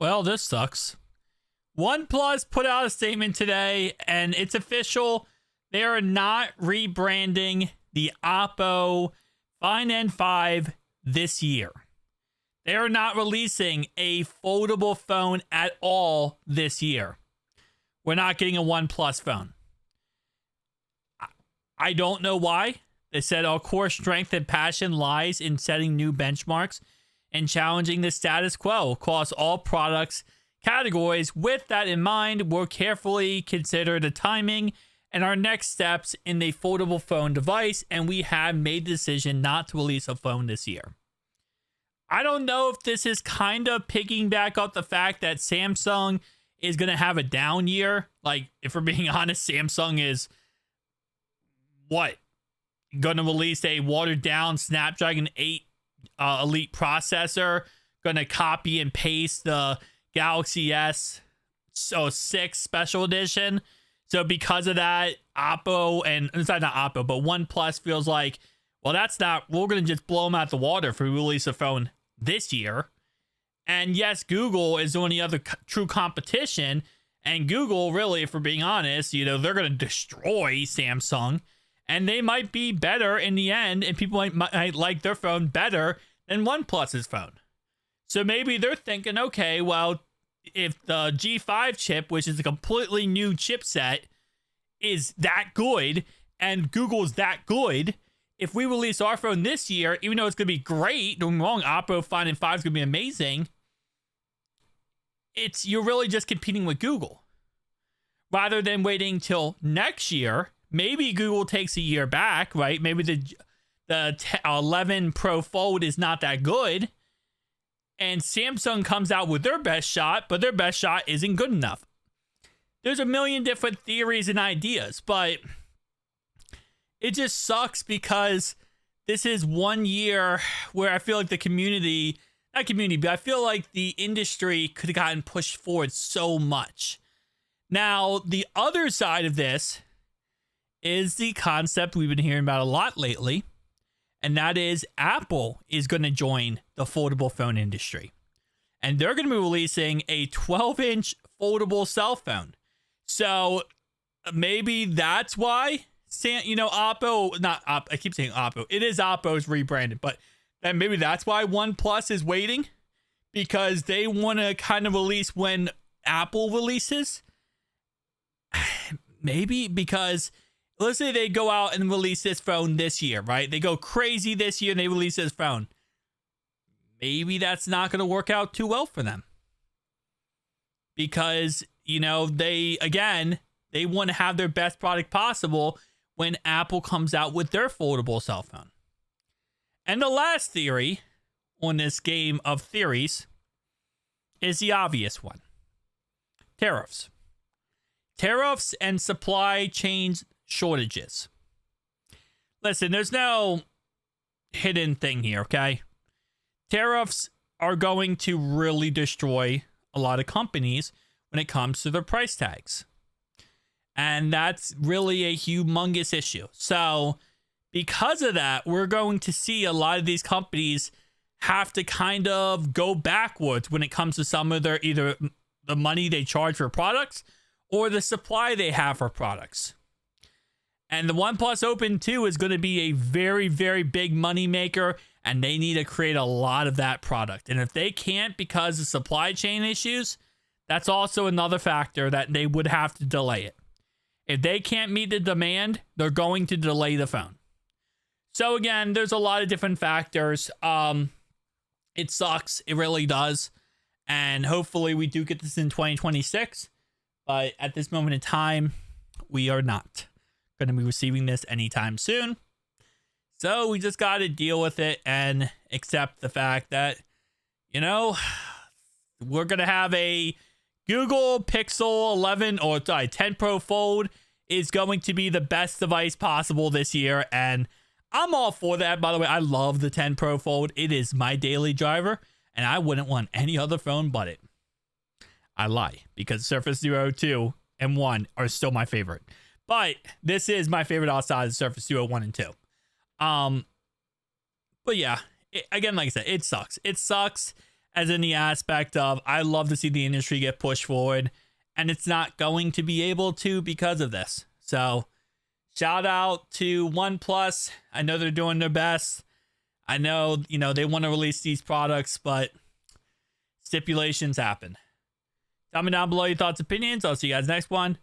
Well, this sucks. OnePlus put out a statement today, and it's official. They are not rebranding the Oppo Find N5 this year. They are not releasing a foldable phone at all this year. We're not getting a OnePlus phone. I don't know why. They said our core strength and passion lies in setting new benchmarks and challenging the status quo across all products categories. With that in mind, we'll carefully consider the timing and our next steps in the foldable phone device, and we have made the decision not to release a phone this year. I don't know if this is kind of picking back up the fact that Samsung is going to have a down year. Like, if we're being honest, Samsung is going to release a watered down Snapdragon 8 Elite processor, going to copy and paste the Galaxy S6 Special Edition. So because of that, Oppo, and it's not Oppo, but OnePlus feels like, well, we're going to just blow them out the water if we release a phone this year. And yes, Google is the only other true competition. And Google, really, if we're being honest, they're going to destroy Samsung. And they might be better in the end, and people might like their phone better than OnePlus's phone. So maybe they're thinking, okay, well, if the G5 chip, which is a completely new chipset, is that good, and Google's that good, if we release our phone this year, even though it's going to be great, don't get me wrong, Oppo Find N5 is going to be amazing, you're really just competing with Google. Rather than waiting till next year, maybe Google takes a year back, right? Maybe the 11 Pro Fold is not that good, and Samsung comes out with their best shot, but their best shot isn't good enough. There's a million different theories and ideas, but it just sucks because this is 1 year where I feel like the community, not community, but I feel like the industry could have gotten pushed forward so much. Now, the other side of this is the concept we've been hearing about a lot lately, and that is Apple is going to join the foldable phone industry. And they're going to be releasing a 12-inch foldable cell phone. So maybe that's why, Oppo, not Oppo, I keep saying Oppo. It is Oppo's rebranded, but then maybe that's why OnePlus is waiting, because they want to kind of release when Apple releases. Maybe because let's say they go out and release this phone this year, right? They go crazy this year and they release this phone. Maybe that's not going to work out too well for them. Because, they want to have their best product possible when Apple comes out with their foldable cell phone. And the last theory on this game of theories is the obvious one. Tariffs. Tariffs and supply chains shortages. Listen, there's no hidden thing here, okay? Tariffs are going to really destroy a lot of companies when it comes to their price tags. And that's really a humongous issue. So because of that, we're going to see a lot of these companies have to kind of go backwards when it comes to some of their either the money they charge for products or the supply they have for products. And the OnePlus Open 2 is going to be a very, very big money maker, and they need to create a lot of that product. And if they can't because of supply chain issues, that's also another factor that they would have to delay it. If they can't meet the demand, they're going to delay the phone. So again, there's a lot of different factors. It sucks. It really does. And hopefully we do get this in 2026. But at this moment in time, we are not going to be receiving this anytime soon. So we just got to deal with it and accept the fact that, we're going to have a Google Pixel 10 Pro Fold is going to be the best device possible this year. And I'm all for that. By the way, I love the 10 Pro Fold. It is my daily driver, and I wouldn't want any other phone but it. I lie, because Surface Duo 2 and 1 are still my favorite. But this is my favorite outside of Surface Duo 1 and 2. But yeah, again, like I said, it sucks. It sucks. as in the aspect of I love to see the industry get pushed forward, and it's not going to be able to because of this. So shout out to OnePlus. I know they're doing their best. I know, they want to release these products, but stipulations happen. Tell me down below your thoughts, opinions. I'll see you guys next one.